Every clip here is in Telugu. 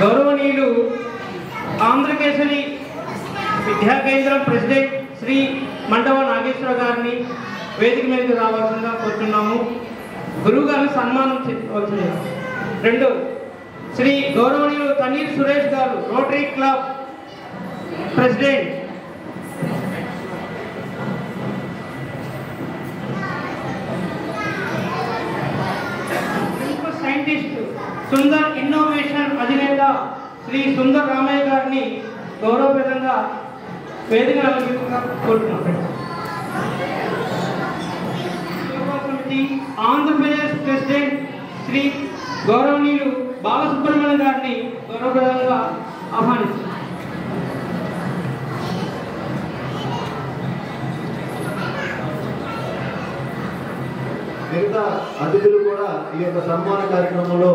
గౌరవనీయులు ఆంధ్రకేసరి విద్యా కేంద్రం ప్రెసిడెంట్ శ్రీ మండవ నాగేశ్వర గారిని వేదిక మీదకి రావాల్సిందిగా కోరుతున్నాము. గురువు గారిని సన్మానం చేయవలసింది. 2 శ్రీ గౌరవనీయులు తనీర్ సురేష్ గారు rotary club president. Scientist Sundar innovation అధినేత శ్రీ సుందర్ రామయ్య గారిని గౌరవప్రదంగా వేదిక కోరుతున్నాం. ఆంధ్రప్రదేశ్ ప్రెసిడెంట్ శ్రీ గౌరవనీయులు బాలసుబ్రహ్మణ్యం గారిని గౌరవప్రదంగా ఆహ్వానిస్తున్నారు. మిగతా అతిథులు కూడా ఈ యొక్క సన్మాన కార్యక్రమంలో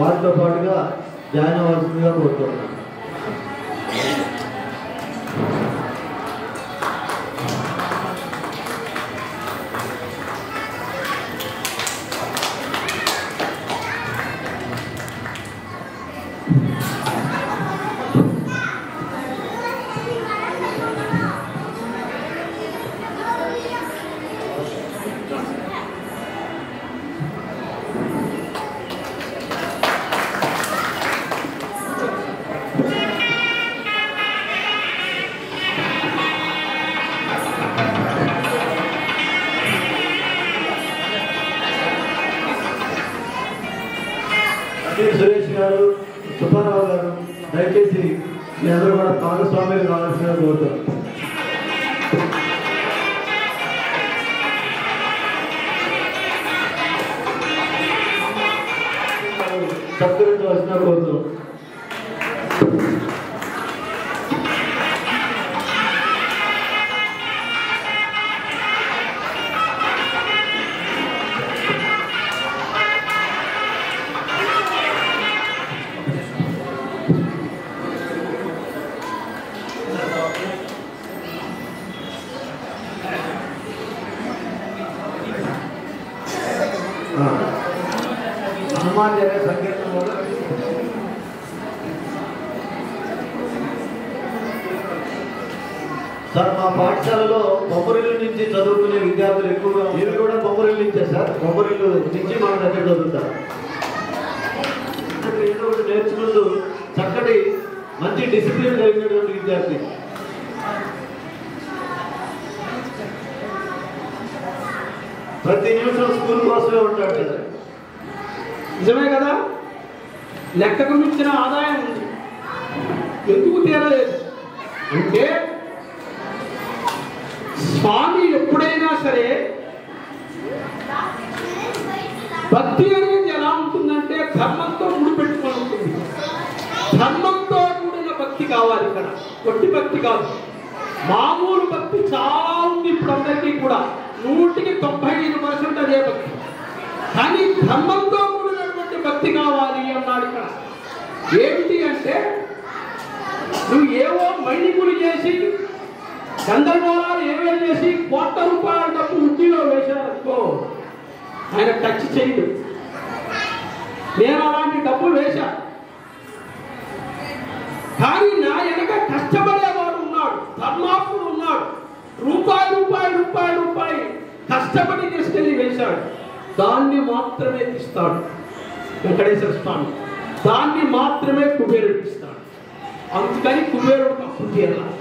వారితో పాటుగా జాయిన్ అవ్వాల్సిందిగా కోరుతున్నాను. సురేష్ గారు, సుబ్బారావు గారు, దయచేసి మీ అందరూ కూడా భాగస్వామ్యం కావాల్సిన కోరుతారు. సత్కరించవలసిన కోరుతాం. హనుమాన్ జరిగే సంకీర్తన వల్ల సార్ మా పాఠశాలలో బొమ్మరిల్లు నుంచి చదువుకునే విద్యార్థులు ఎక్కువగా మీరు కూడా బొమ్మరిల్లు నుంచే సార్. బొమ్మరిల్లు నుంచి మన దగ్గర చదువుతారు. ఏదో ఒకటి నేర్చుకుంటూ చక్కటి మంచి డిసిప్లిన్ కలిగినటువంటి విద్యార్థి. ప్రతి నిమిషం స్కూల్ కోసమే ఉంటాడు కదా. నిజమే కదా. లెక్కకు మించిన ఆదాయం ఉంది. ఎందుకు తీరలేదు అంటే స్వామి ఎప్పుడైనా సరే భక్తి అనేది ఎలా ఉంటుందంటే ధర్మంతో ముడిపెట్టుకొని ఉంటుంది. ధర్మంతో కూడిన భక్తి కావాలి. ఇక్కడ కొట్టి భక్తి కాదు, మామూలు భక్తి చాలా ఉంది ఇప్పుడు అందరికీ కూడా. 100% అదే భక్తి. కానీ ధర్మంతో కూడినటువంటి భక్తి కావాలి అన్నాడు ఇక్కడ. ఏమిటి అంటే నువ్వు ఏవో మైనింగులు చేసి గందరగోళాలు ఏవో చేసి ₹1,00,000 డబ్బు ఉద్యోగంలో వేశారనుకో ఆయన టచ్ చేయడు. నేను అలాంటి డబ్బులు వేశా. కానీ నా వెనక కష్టపడేవాడు ఉన్నాడు, ధర్మాత్ముడు ఉన్నాడు. రూపాయి కష్టపడి తీసుకెళ్ళి వేశాడు. దాన్ని మాత్రమే ఇస్తాడు వెంకటేశ్వర స్వామి. దాన్ని మాత్రమే కుబేరుడు ఇస్తాడు. అందుకని కుబేరుడికి అప్పు తీరాలి.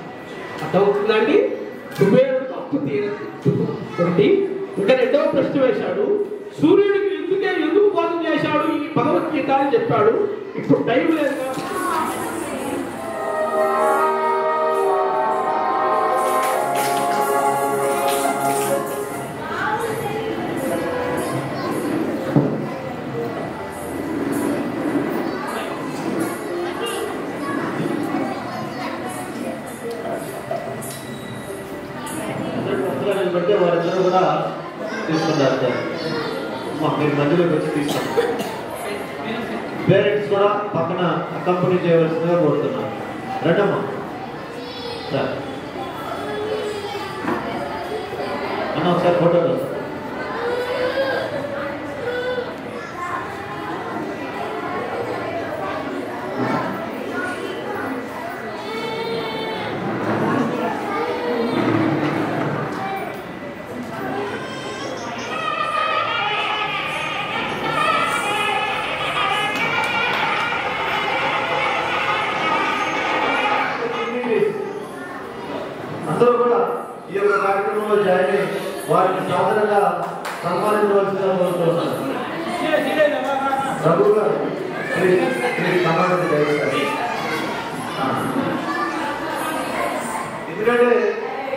అర్థమవుతుందండి? కుబేరుడికి అప్పు తీరదు. ఒకటి. ఇంకా 2వ ప్రశ్న వేశాడు. సూర్యుడికి ఎందుకు బోధన చేశాడు ఈ భగవద్గీత అని చెప్పాడు. ఇప్పుడు టైం లేదు. బట్టి వారిద్దరూ కూడా తీసుకుంటారు సార్. మీరు మధ్యలోకి వచ్చి తీసుకుంటారు. పేరెంట్స్ కూడా పక్కన అకంపెనీ చేయవలసిందిగా కోరుతున్నాను. రండమ్మా సార్. అన్న ఒకసారి ఫోటోలో సార్. వారిని సాధారణంగా సన్మానించవలసిందిగా కోరుతున్నాను. రఘు గారు సమాధానం చేస్తారు. ఎందుకంటే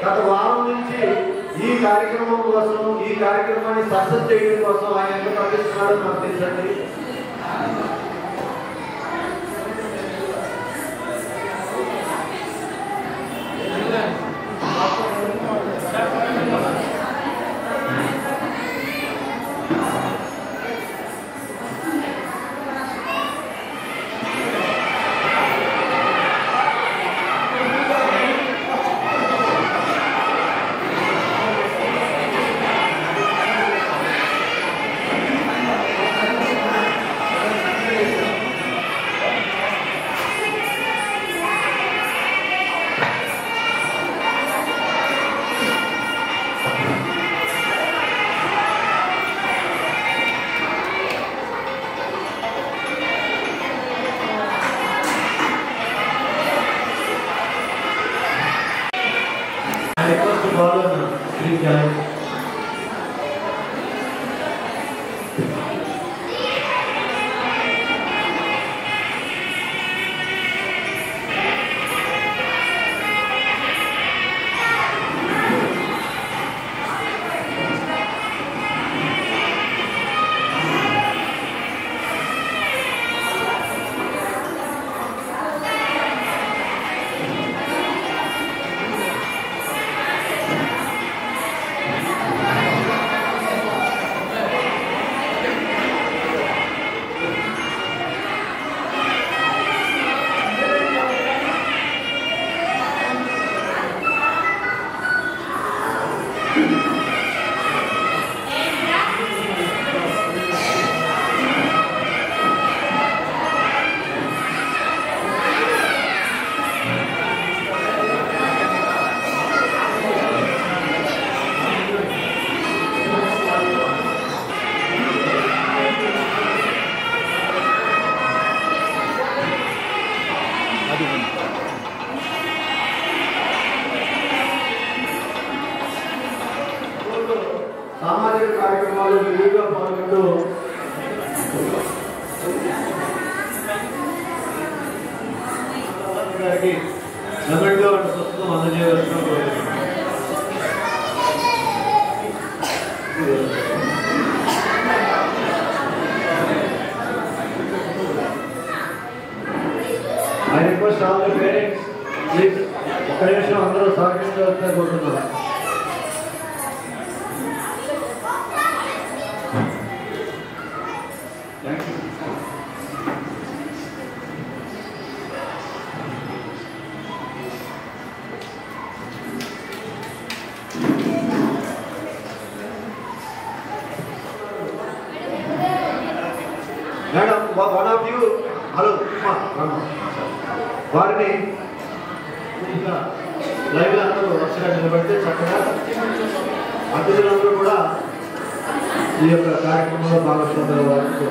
గత వారం నుంచి ఈ కార్యక్రమం కోసం, ఈ కార్యక్రమాన్ని సక్సెస్ చేయడం కోసం ఆయన ఎంత పంపిస్తున్నాడో నాకు తెలుసండి. సామాజిక కార్యక్రమాలు విరివిగా పాల్గొంటూ గారికి నగడుగా పుస్తకం అందజేయవలసిన I request all the parents, please, ఒక నిమిషం అందరూ సహకరించవలసిన కోరుతున్నారు. Madam, one of you, hello వారిని లైవ్ అందరూ వరుసగా నిలబడితే చక్కగా అతిథులందరూ కూడా ఈ యొక్క కార్యక్రమంలో భాగస్వామ్యం వారికి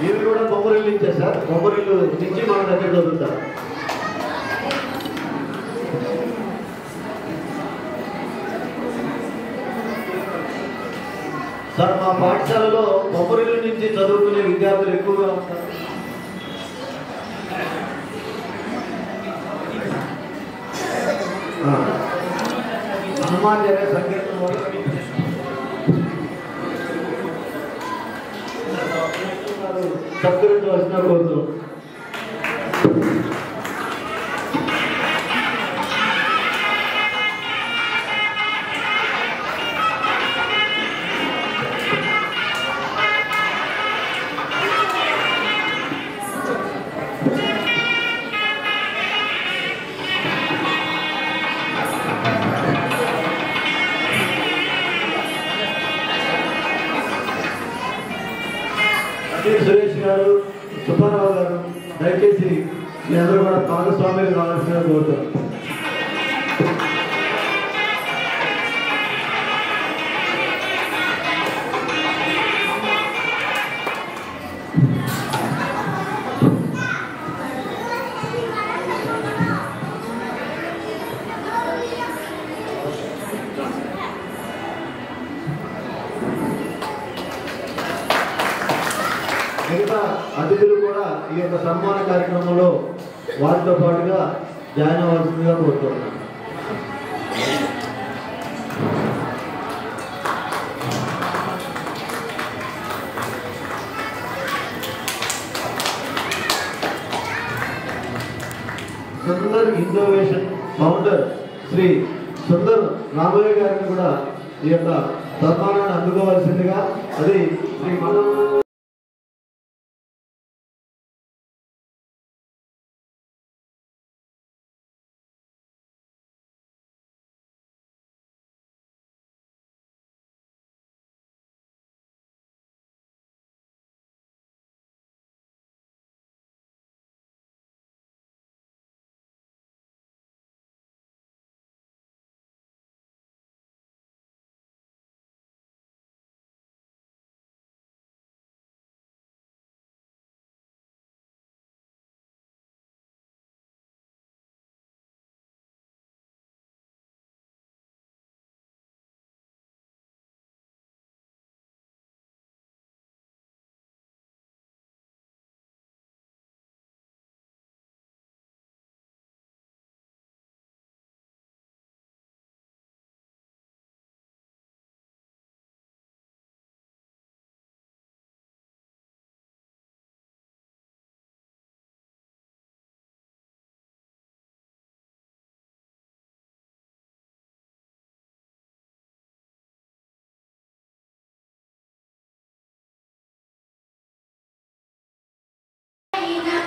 వీరు కూడా బొమ్మరిల్లు ఇచ్చేసారు. బొమ్మరిల్లు నుంచి మన దగ్గర చదువుతారు. సార్, మా పాఠశాలలో బొమ్మరిల్లు నుంచి చదువుకునే విద్యార్థులు ఎక్కువగా ఉంటారు. హనుమాన్ జయ సంకీర్తన సత్కరించవలసిన కోరుతున్నాం. సురేష్ గారు, సుబ్బారావు గారు, దయచేసి మీ అందరూ కూడా భాగస్వామ్యం కావాల్సిన కోరుతారు. మిగతా అతిథులు కూడా ఈ యొక్క సన్మాన కార్యక్రమంలో వారితో పాటుగా జాయిన్ అవ్వాల్సిందిగా కోరుతున్నాను. సుందర్ ఇన్నోవేషన్ ఫౌండర్ శ్రీ సుందర్ రామయ్య గారిని కూడా ఈ యొక్క సన్మానాన్ని అందుకోవాల్సిందిగా అది శ్రీ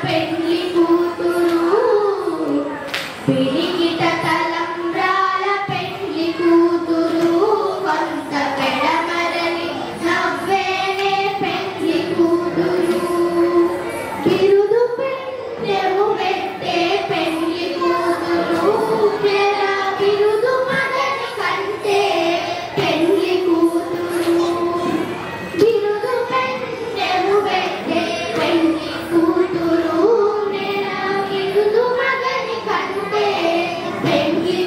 పెళ్లి కూతురు పిడికిట తలంబ్రాల పెళ్లి కూతురు కొంత పెడమరని నవ్వేనే పెళ్లి కూతురు బిరుదు పెళ్ళెము పెట్టే పెళ్లి కూతురు బిరుదు మగని కంటే పెళ్లి కూతురు బిరుదు పెళ్ళెము పెట్టే పెళ్లి కూతురు బిరుదు మగని కంటే పెళ్లి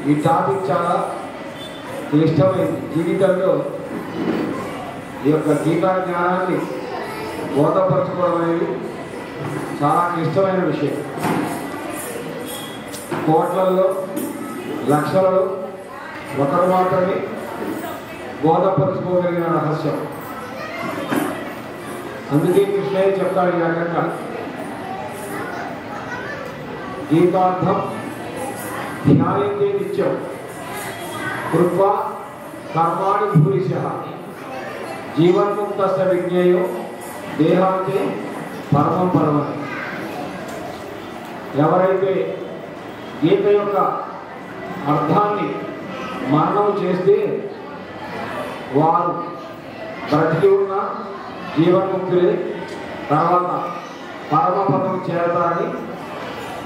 ఈ టాపిక్ చాలా క్లిష్టమైంది. జీవితంలో ఈ యొక్క గీతా జ్ఞానాన్ని బోధపరచుకోవడం అనేది చాలా క్లిష్టమైన విషయం. కోట్లలో లక్షలలో ఒకరు మాత్రమే బోధపరచుకోగలిగిన రహస్యం. అందుకే కృష్ణయ్య చెప్తాడు ఈ రకంగా, గీతార్థం ధ్యాయంతే నిత్యం కృత్వా కర్మాణి భూరిశః జీవన్ముక్తస్య విజ్ఞేయో దేహాంతే పరమం పరమని. ఎవరైతే గీత యొక్క అర్థాన్ని మననం చేస్తే వారు బ్రతికి ఉన్న జీవన్ముక్తులే తర్వాత పరమపదం చేరతారని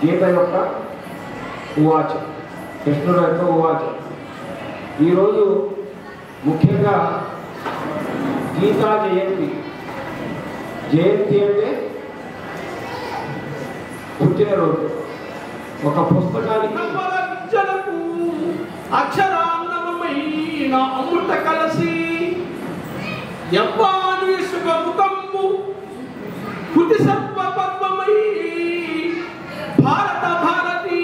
గీత యొక్క ఉవాచ, కృష్ణుడు యొక్క ఉవాచ. ఈరోజు ముఖ్యంగా గీతా జయంతి. జయంతి అంటే పుట్టినరోజు. ఒక పుస్తకానికి అక్షరాన్నమైన అమృత కలసి యవ్వాని సుఖముఖంబు కుటి సత్వ పద్మమై భారత భారతి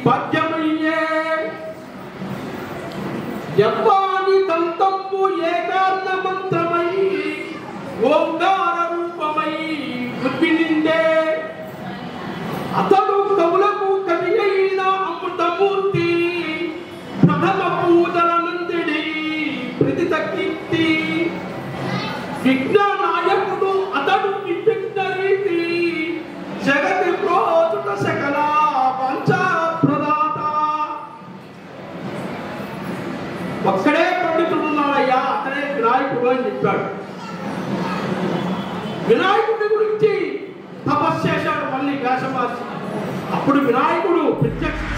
పద్యమయ్యే యవ్వాని దంతంబు ఏకాన్న మంత్రమై ఓంకార రూపమై ఉద్వినిందే అతడు కవులకు కవి అయిన అమృతమూర్తి ప్రథమ పూజల నందిడి ప్రతిత కీర్తి విజ్ఞానాయకుడు అతడు వివిక్త రీతి జగతి ప్రోచుట సకల పంచా ప్రదాత. ఒక్కడే పండితుడు ఉన్నాడయ్యా, అతనే వినాయకుడు అని చెప్పాడు. వినాయకుడి గురించి తపస్సు చేశాడు మళ్ళీ వ్యాస మహర్షి. అప్పుడు వినాయకుడు ప్రత్యక్ష